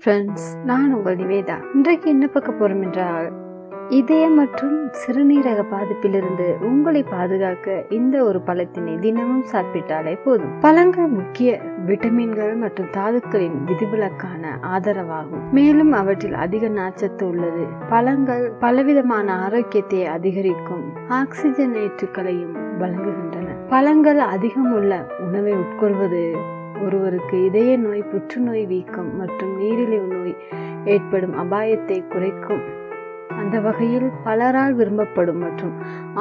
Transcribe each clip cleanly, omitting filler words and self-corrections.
Friends, நான் உங்கள் நிவேதா. இன்றைக்கு என்ன பார்க்க போறோம் என்றால், இதயம் மற்றும் சிறுநீரக பாதிப்பிலிருந்து உங்களை பாதுகாக்க இந்த ஒரு பழத்தினை தினமும் சாப்பிட்டாலே போதும். பழங்கள் முக்கிய விட்டமின்கள் மற்றும் தாதுக்களின் விதிவிலக்கான ஆதரவாகும். மேலும் அவற்றில் அதிக நார்ச்சத்து உள்ளது. பழங்கள் பலவிதமான ஆரோக்கியத்தை அதிகரிக்கும் ஆக்சிஜனேற்றுகளையும் வழங்குகின்றன. பழங்கள் அதிகம் உள்ள உணவை உட்கொள்வது ஒருவருக்கு இதய நோய், புற்றுநோய், வீக்கம் மற்றும் நீரிழிவு நோய் ஏற்படும் அபாயத்தை குறைக்கும். அந்த வகையில் பலரால் விரும்பப்படும் மற்றும்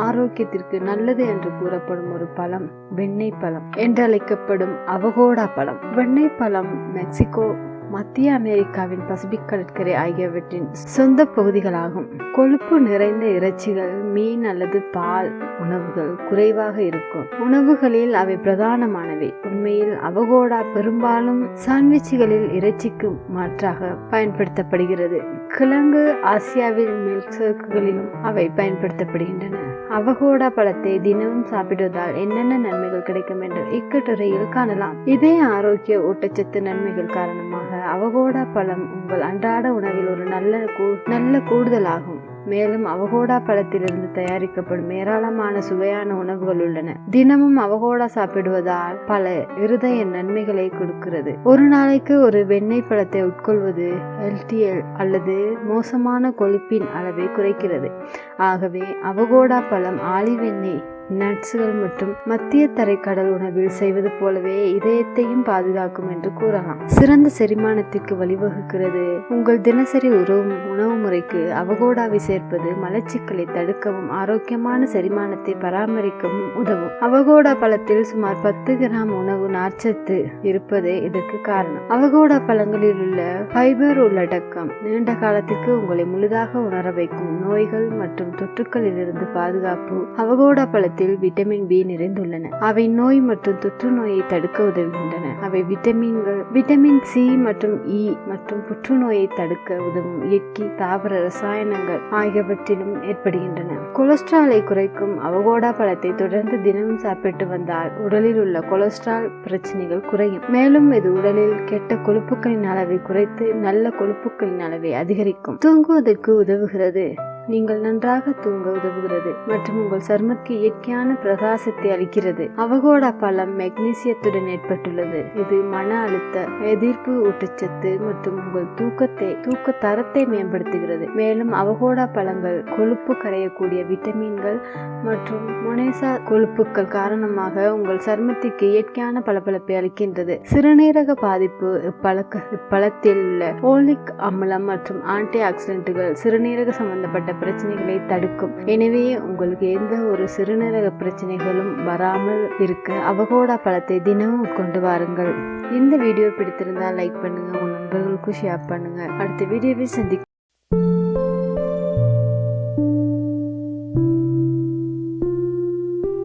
ஆரோக்கியத்திற்கு நல்லது என்று கூறப்படும் ஒரு பழம் வெண்ணெய் பழம் என்றழைக்கப்படும் அவகோடா பழம். வெண்ணெய் பழம் மெக்சிகோ, மத்திய அமெரிக்காவின் பசிபிக் கடற்கரை ஆகியவற்றின் சொந்த பகுதிகளாகும். கொழுப்பு நிறைந்த இறைச்சிகள், மீன் அல்லது பால் உணவுகள் குறைவாக இருக்கும் உணவுகளில் அவை பிரதானமானவை. உண்மையில் அவகோடா பெரும்பாலும் சாண்ட்விச்களில் இறைச்சிக்கு மாற்றாக பயன்படுத்தப்படுகிறது. கிழங்கு ஆசியாவில் மில்க்ஷேக்குகளிலும் அவை பயன்படுத்தப்படுகின்றன. அவகோடா பழத்தை தினமும் சாப்பிடுவதால் என்னென்ன நன்மைகள் கிடைக்கும் என்று இக்கட்டுரையில் காணலாம். இதே ஆரோக்கிய ஊட்டச்சத்து நன்மைகள் காரணமாக அவகோடா பழம் உங்கள் அன்றாட உணவில் ஒரு நல்ல கூடுதலாகும். மேலும் அவகோடா பழத்திலிருந்து தயாரிக்கப்படும் ஏராளமான சுவையான உணவுகள் உள்ளன. தினமும் அவகோடா சாப்பிடுவதால் பல இருதய நன்மைகளை கொடுக்கிறது. ஒரு நாளைக்கு ஒரு வெண்ணெய் பழத்தை உட்கொள்வது LDL அல்லது மோசமான கொழுப்பின் அளவை குறைக்கிறது. ஆகவே அவகோடா பழம், ஆலிவ் எண்ணெய், நட்ஸ்கள் மற்றும் மத்திய தரைக்கடல் உணவில் செய்வது போலவே இதயத்தையும் பாதுகாக்கும் என்று கூறலாம். சிறந்த செரிமானத்திற்கு வழிவகுக்கிறது. உங்கள் தினசரி உணவு முறைக்கு அவகோடாவை சேர்ப்பது மலச்சிக்கலை தடுக்கவும் ஆரோக்கியமான செரிமானத்தை பராமரிக்கவும் உதவும். அவகோடா பழத்தில் சுமார் 10 கிராம் உணவு நார்ச்சத்து இருப்பதே இதற்கு காரணம். அவகோடா பழங்களில் உள்ள ஃபைபர் உள்ளடக்கம் நீண்ட காலத்திற்கு உங்களை முழுதாக உணர வைக்கும். நோய்கள் மற்றும் தொற்றுக்களிலிருந்து பாதுகாப்பு. அவகோடா பழத்தில் விட்டமின் B நிறைந்துள்ளன. அவை நோய் மற்றும் தொற்று நோயை தடுக்க உதவுகின்றன. அவை விட்டமின் C மற்றும் E மற்றும் புற்றுநோயை தடுக்க உதவும் இயற்கை தாவர ரசாயனங்கள் ஆகியவற்றிலும் ஏற்படுகின்றன. கொலஸ்ட்ராலை குறைக்கும். அவகோடா பழத்தை தொடர்ந்து தினமும் சாப்பிட்டு வந்தால் உடலில் உள்ள கொலஸ்ட்ரால் பிரச்சனைகள் குறையும். மேலும் இது உடலில் கெட்ட கொழுப்புகளின் அளவை குறைத்து நல்ல கொழுப்புகளின் அளவை அதிகரிக்கும். தூங்குவதற்கு உதவுகிறது. நீங்கள் நன்றாக தூங்க உதவுகிறது மற்றும் உங்கள் சருமத்திற்கு இயற்கையான பிரகாசத்தை அளிக்கிறது. அவகோடா பழம் மெக்னீசியத்துடன் ஏற்பட்டுள்ளது. இது மன அழுத்த எதிர்ப்பு, ஊட்டச்சத்து மற்றும் உங்கள் தூக்க தரத்தை மேம்படுத்துகிறது. மேலும் அவகோடா பழங்கள் கொழுப்பு கரையக்கூடிய விட்டமின்கள் மற்றும் மொனேசா கொழுப்புகள் காரணமாக உங்கள் சருமத்திற்கு இயற்கையான பளபளப்பை அளிக்கின்றது. சிறுநீரக பாதிப்பு. இப்பழத்தில் உள்ள ஓலிக் அமிலம் மற்றும் ஆன்டி ஆக்சிடென்ட்கள் சிறுநீரக சம்பந்தப்பட்ட பிரச்சனைகளை தடுக்கும். எனவே உங்களுக்கு எந்த ஒரு சிறுநீரக பிரச்சனைகளும் வராமல் இருக்க அவகோடா பழத்தை தினமும் உட்கொண்டு வாருங்கள். இந்த வீடியோ பிடித்திருந்தால் லைக் பண்ணுங்க, உங்கள் நண்பர்களுக்கு ஷேர் பண்ணுங்க. அடுத்த வீடியோவில் சந்திக்கலாம்.